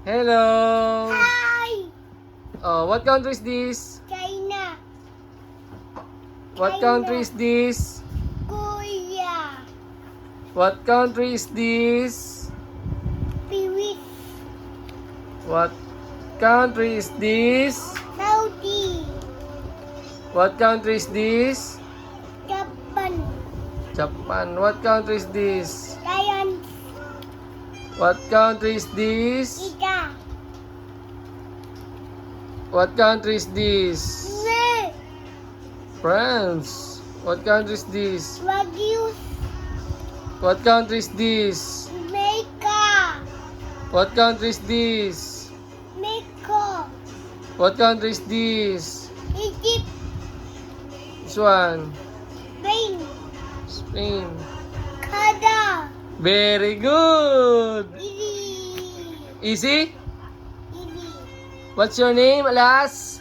Hello. Hi! Oh, what country is this? China, What country is this? Korea, What country is this? Peewit, What country is this? Saudi, What country is this? Japan, Japan. What country is this? Thailand, What country is this? Ida, What country is this? Ne, France. What country is this? Wagyu, What country is this? Jamaica, What country is this? Mexico, What country is this? Egypt, This one. Spain, Spain. Canada, Very good. Italy, Easy? Italy, What's your name, alas?